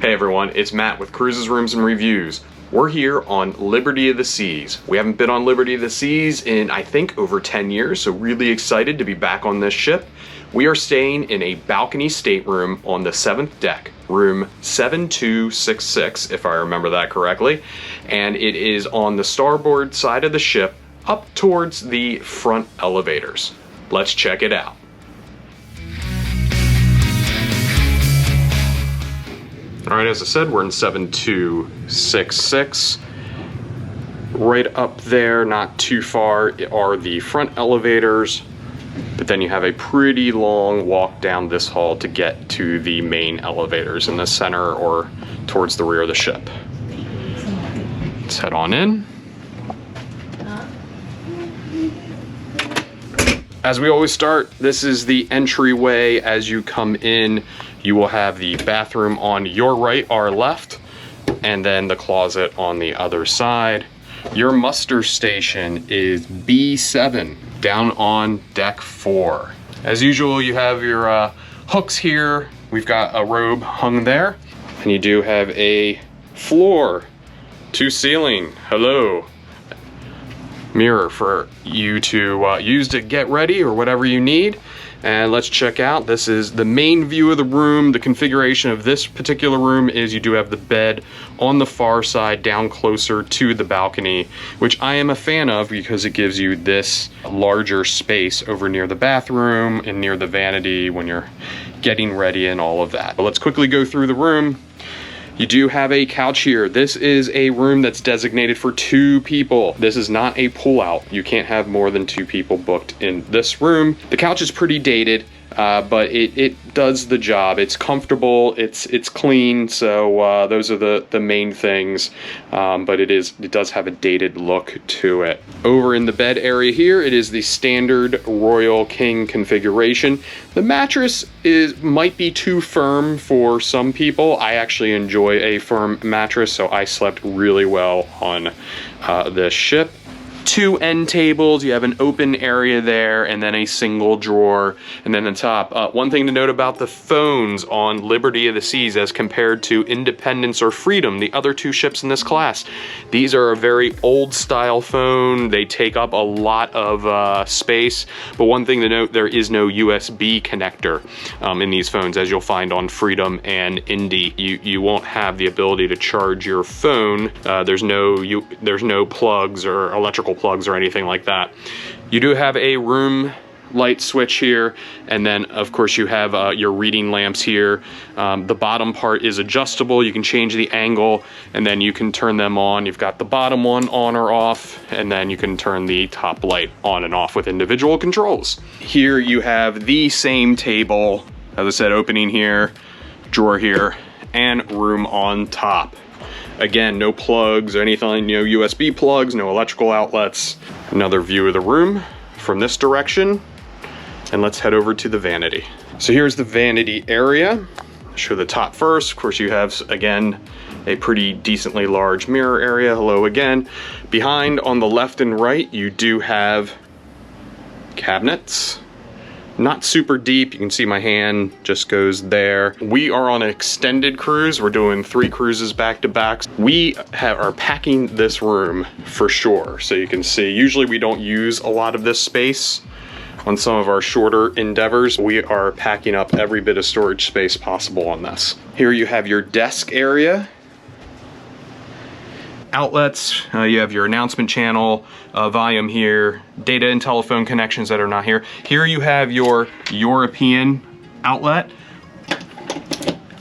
Hey everyone, it's Matt with Cruises, Rooms, and Reviews. We're here on Liberty of the Seas. We haven't been on Liberty of the Seas in, I think, over 10 years, so really excited to be back on this ship. We are staying in a balcony stateroom on the 7th deck, room 7266, if I remember that correctly, and it is on the starboard side of the ship, up towards the front elevators. Let's check it out. All right, as I said, we're in 7266. Right up there, not too far, are the front elevators, but then you have a pretty long walk down this hall to get to the main elevators in the center or towards the rear of the ship. Let's head on in. As we always start, this is the entryway. As you come in, you will have the bathroom on your right, our left, and then the closet on the other side. Your muster station is B7, down on deck 4. As usual, you have your hooks here. We've got a robe hung there, and you do have a floor to ceiling. Hello. Mirror for you to use to get ready or whatever you need. And let's check out, this is the main view of the room. The configuration of this particular room is you do have the bed on the far side down closer to the balcony, which I am a fan of because it gives you this larger space over near the bathroom and near the vanity when you're getting ready and all of that. But let's quickly go through the room. You do have a couch here. This is a room that's designated for 2 people. This is not a pull-out. You can't have more than 2 people booked in this room. The couch is pretty dated, but it does the job. It's comfortable, it's clean, so those are the main things, but it does have a dated look to it. Over in the bed area here, it is the standard Royal King configuration. The mattress might be too firm for some people. I actually enjoy a firm mattress, so I slept really well on this ship. 2 end tables, you have an open area there, and then a single drawer, and then on top. One thing to note about the phones on Liberty of the Seas as compared to Independence or Freedom, the other 2 ships in this class, these are a very old style phone. They take up a lot of space, but one thing to note, there is no USB connector in these phones, as you'll find on Freedom and Indy. You won't have the ability to charge your phone. There's no plugs or electrical plugs or anything like that. You do have a room light switch here, and then of course you have your reading lamps here. The bottom part is adjustable. You can change the angle and then you can turn them on. You've got the bottom one on or off, and then you can turn the top light on and off with individual controls. Here you have the same table, as I said, opening here, drawer here, and room on top. Again, no plugs or anything, no USB plugs, no electrical outlets. Another view of the room from this direction. And let's head over to the vanity. So here's the vanity area. I'll show the top first. Of course, you have, again, a pretty decently large mirror area. Hello again. Behind, on the left and right, you do have cabinets. Not super deep. You can see my hand just goes there. We are on an extended cruise. We're doing 3 cruises back to back. We are packing this room for sure. So you can see, usually we don't use a lot of this space on some of our shorter endeavors. We are packing up every bit of storage space possible on this. Here you have your desk area. Outlets, you have your announcement channel, volume here, data and telephone connections that are not here. Here you have your European outlet.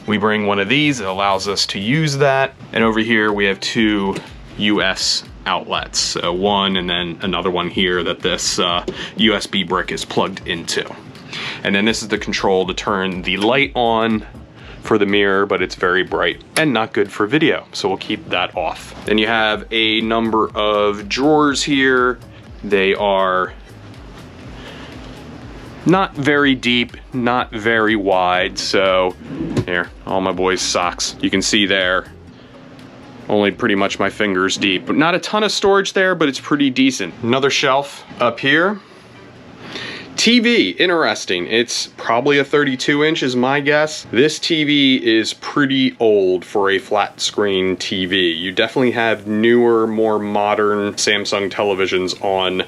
We bring one of these, it allows us to use that. And over here we have 2 US outlets, one and then another one here that this USB brick is plugged into. And then this is the control to turn the light on for the mirror, but it's very bright and not good for video, so we'll keep that off. Then you have a number of drawers here. They are not very deep, not very wide, so here, all my boys' socks. You can see there, only pretty much my fingers deep, but not a ton of storage there, but it's pretty decent. Another shelf up here. TV, interesting. It's probably a 32-inch is my guess. This TV is pretty old for a flat screen TV. You definitely have newer, more modern Samsung televisions on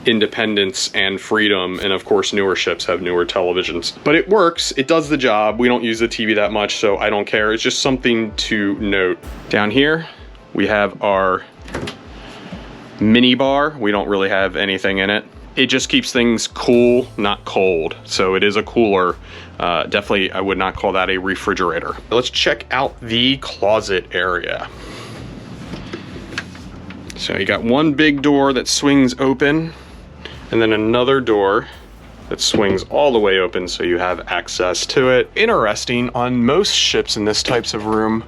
Independence and Freedom, and of course newer ships have newer televisions. But it works, it does the job. We don't use the TV that much, so I don't care. It's just something to note. Down here, we have our mini bar. We don't really have anything in it. It just keeps things cool, not cold. So it is a cooler. Definitely, I would not call that a refrigerator. Let's check out the closet area. So you got one big door that swings open, and then another door that swings all the way open so you have access to it. Interesting, on most ships in this types of room,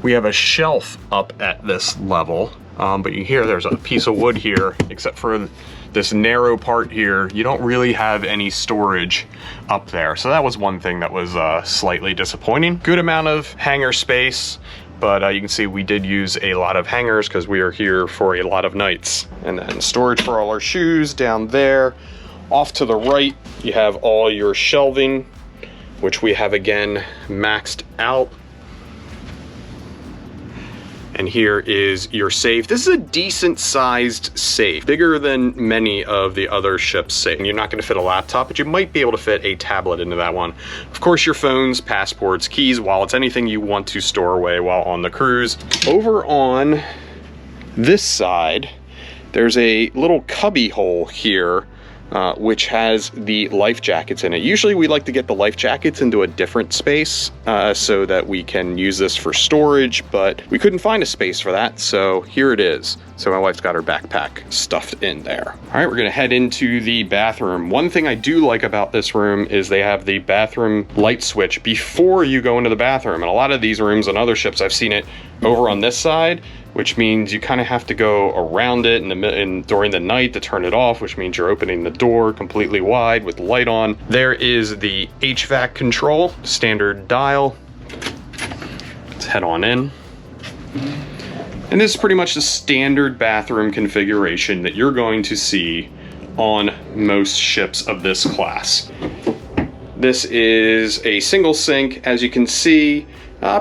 we have a shelf up at this level. But you hear there's a piece of wood here, except for this narrow part here. You don't really have any storage up there. So that was one thing that was slightly disappointing. Good amount of hanger space, but you can see we did use a lot of hangers because we are here for a lot of nights. And then storage for all our shoes down there. Off to the right, you have all your shelving, which we have again maxed out. And here is your safe. This is a decent sized safe, bigger than many of the other ships' safe. And you're not gonna fit a laptop, but you might be able to fit a tablet into that one. Of course, your phones, passports, keys, wallets, anything you want to store away while on the cruise. Over on this side, there's a little cubby hole here, which has the life jackets in it. Usually we like to get the life jackets into a different space so that we can use this for storage, but we couldn't find a space for that, so here it is. So my wife's got her backpack stuffed in there. All right, we're gonna head into the bathroom. One thing I do like about this room is they have the bathroom light switch before you go into the bathroom. And a lot of these rooms on other ships, I've seen it over on this side, which means you kind of have to go around it during the night to turn it off, which means you're opening the door completely wide with the light on. There is the HVAC control, standard dial. Let's head on in. And this is pretty much the standard bathroom configuration that you're going to see on most ships of this class. This is a single sink, as you can see.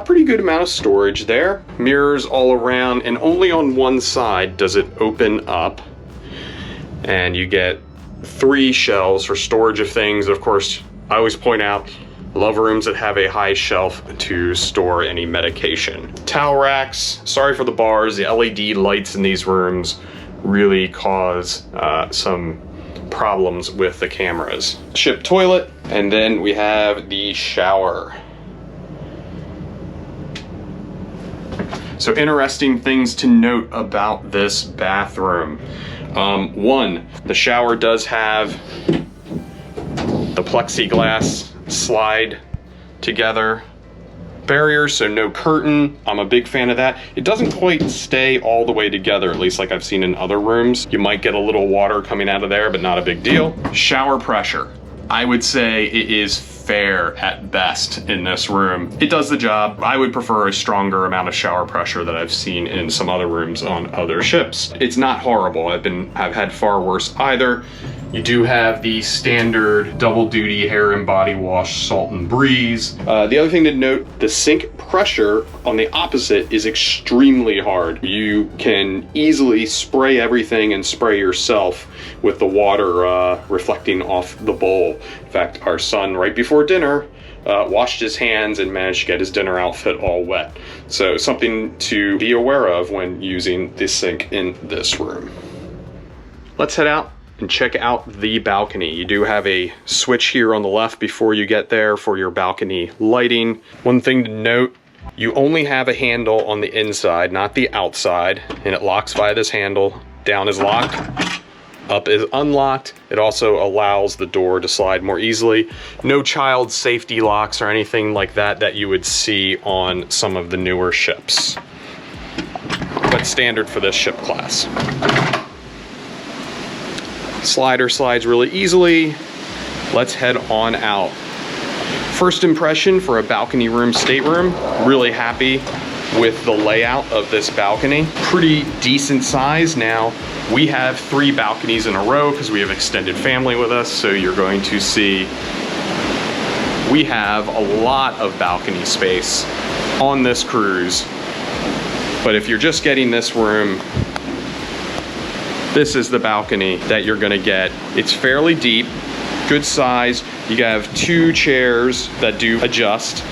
Pretty good amount of storage there. Mirrors all around, and only on one side does it open up. And you get 3 shelves for storage of things. Of course, I always point out, I love rooms that have a high shelf to store any medication. Towel racks, sorry for the bars, the LED lights in these rooms really cause some problems with the cameras. Ship toilet, and then we have the shower. So interesting things to note about this bathroom. One, the shower does have the plexiglass slide together barrier, so no curtain. I'm a big fan of that. It doesn't quite stay all the way together, at least like I've seen in other rooms. You might get a little water coming out of there, but not a big deal. Shower pressure. I would say it is fair at best in this room. It does the job. I would prefer a stronger amount of shower pressure that I've seen in some other rooms on other ships. It's not horrible. I've had far worse either. You do have the standard double duty hair and body wash salt and breeze. The other thing to note, the sink pressure on the opposite is extremely hard. You can easily spray everything and spray yourself with the water reflecting off the bowl. In fact, our son, right before dinner, washed his hands and managed to get his dinner outfit all wet. So something to be aware of when using the sink in this room. Let's head out and check out the balcony. You do have a switch here on the left before you get there for your balcony lighting. One thing to note, you only have a handle on the inside, not the outside, and it locks via this handle. Down is locked, up is unlocked. It also allows the door to slide more easily. No child safety locks or anything like that that you would see on some of the newer ships, but standard for this ship class. Slider slides really easily. Let's head on out. First impression for a balcony room stateroom, really happy with the layout of this balcony. Pretty decent size. Now, we have 3 balconies in a row because we have extended family with us, so you're going to see we have a lot of balcony space on this cruise. But if you're just getting this room, this is the balcony that you're gonna get. It's fairly deep, good size. You have 2 chairs that do adjust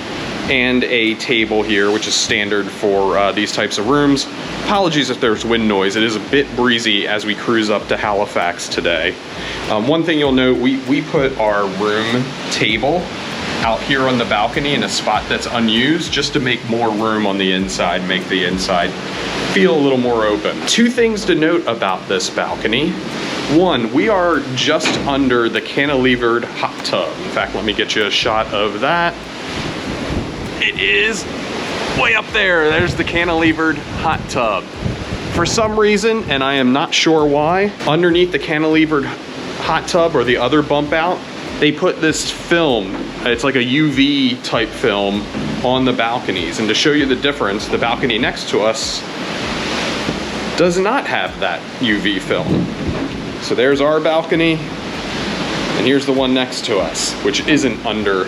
and a table here, which is standard for these types of rooms. Apologies if there's wind noise. It is a bit breezy as we cruise up to Halifax today. One thing you'll note, we put our room table out here on the balcony in a spot that's unused just to make more room on the inside, make the inside feel a little more open. 2 things to note about this balcony. 1, we are just under the cantilevered hot tub. In fact, let me get you a shot of that. It is way up there. There's the cantilevered hot tub. For some reason, and I am not sure why, underneath the cantilevered hot tub or the other bump out, they put this film, it's like a UV type film on the balconies. And to show you the difference, the balcony next to us does not have that UV film. So there's our balcony, and here's the one next to us, which isn't under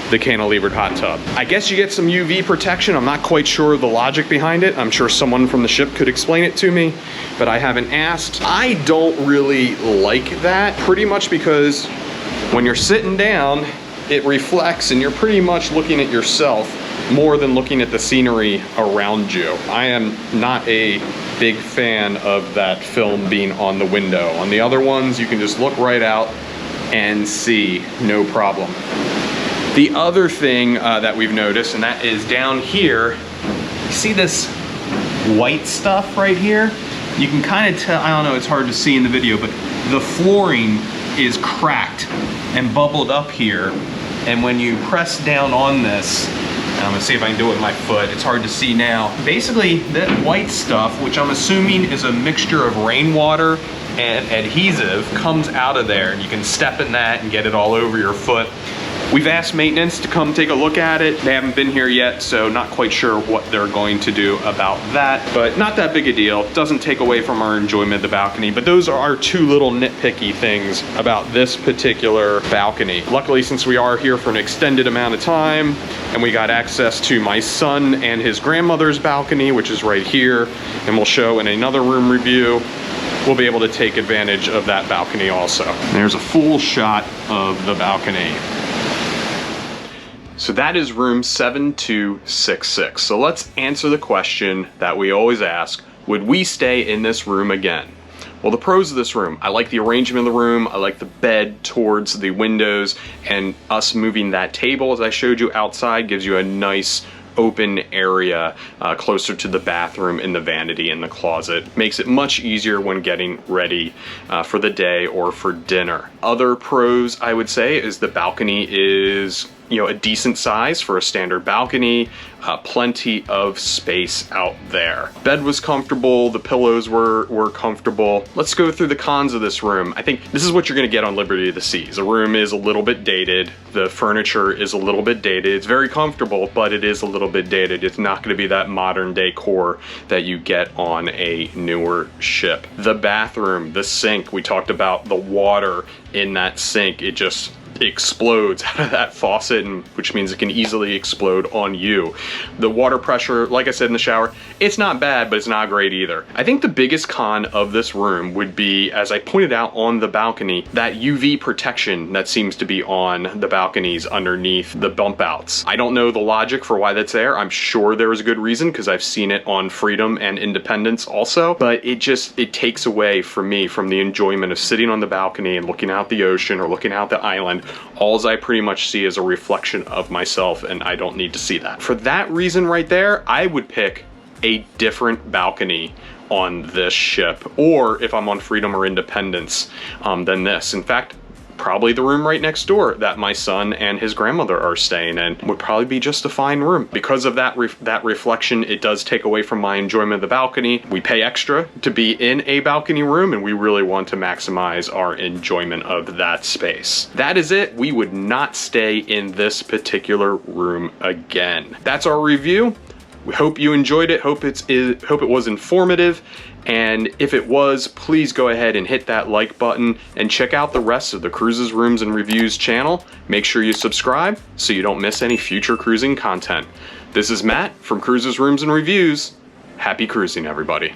the cantilevered hot tub. I guess you get some UV protection. I'm not quite sure of the logic behind it. I'm sure someone from the ship could explain it to me, but I haven't asked. I don't really like that, pretty much because when you're sitting down, it reflects and you're pretty much looking at yourself more than looking at the scenery around you. I am not a big fan of that film being on the window. On the other ones, you can just look right out and see, no problem. The other thing that we've noticed, and that is down here, you see this white stuff right here? You can kind of tell, I don't know, it's hard to see in the video, but the flooring is cracked and bubbled up here. And when you press down on this, and I'm gonna see if I can do it with my foot, it's hard to see now. Basically, that white stuff, which I'm assuming is a mixture of rainwater and adhesive, comes out of there, and you can step in that and get it all over your foot. We've asked maintenance to come take a look at it. They haven't been here yet, so not quite sure what they're going to do about that, but not that big a deal. Doesn't take away from our enjoyment of the balcony, but those are our 2 little nitpicky things about this particular balcony. Luckily, since we are here for an extended amount of time, and we got access to my son and his grandmother's balcony, which is right here, and we'll show in another room review, we'll be able to take advantage of that balcony also. There's a full shot of the balcony. So that is room 7266. So let's answer the question that we always ask, would we stay in this room again? Well, the pros of this room, I like the arrangement of the room, I like the bed towards the windows, and us moving that table, as I showed you outside, gives you a nice open area closer to the bathroom in the vanity in the closet. Makes it much easier when getting ready for the day or for dinner. Other pros, I would say, is the balcony is, you know, a decent size for a standard balcony, plenty of space out there. Bed was comfortable, the pillows were comfortable. Let's go through the cons of this room. I think this is what you're gonna get on Liberty of the Seas. The room is a little bit dated, the furniture is a little bit dated. It's very comfortable, but it is a little bit dated. It's not gonna be that modern decor that you get on a newer ship. The bathroom, the sink, we talked about the water in that sink. It just explodes out of that faucet, and which means it can easily explode on you. The water pressure, like I said in the shower, it's not bad, but it's not great either. I think the biggest con of this room would be, as I pointed out on the balcony, that UV protection that seems to be on the balconies underneath the bump outs. I don't know the logic for why that's there. I'm sure there is a good reason because I've seen it on Freedom and Independence also, but it takes away from me from the enjoyment of sitting on the balcony and looking out the ocean or looking out the island. All I pretty much see is a reflection of myself, and I don't need to see that. For that reason right there, I would pick a different balcony on this ship, or if I'm on Freedom or Independence, than this. In fact, probably the room right next door that my son and his grandmother are staying in would probably be just a fine room. Because of that reflection, it does take away from my enjoyment of the balcony. We pay extra to be in a balcony room, and we really want to maximize our enjoyment of that space. That is it. We would not stay in this particular room again. That's our review. We hope you enjoyed it. Hope it was informative. And if it was, please go ahead and hit that like button and check out the rest of the Cruises, Rooms, and Reviews channel. Make sure you subscribe so you don't miss any future cruising content. This is Matt from Cruises, Rooms, and Reviews. Happy cruising, everybody.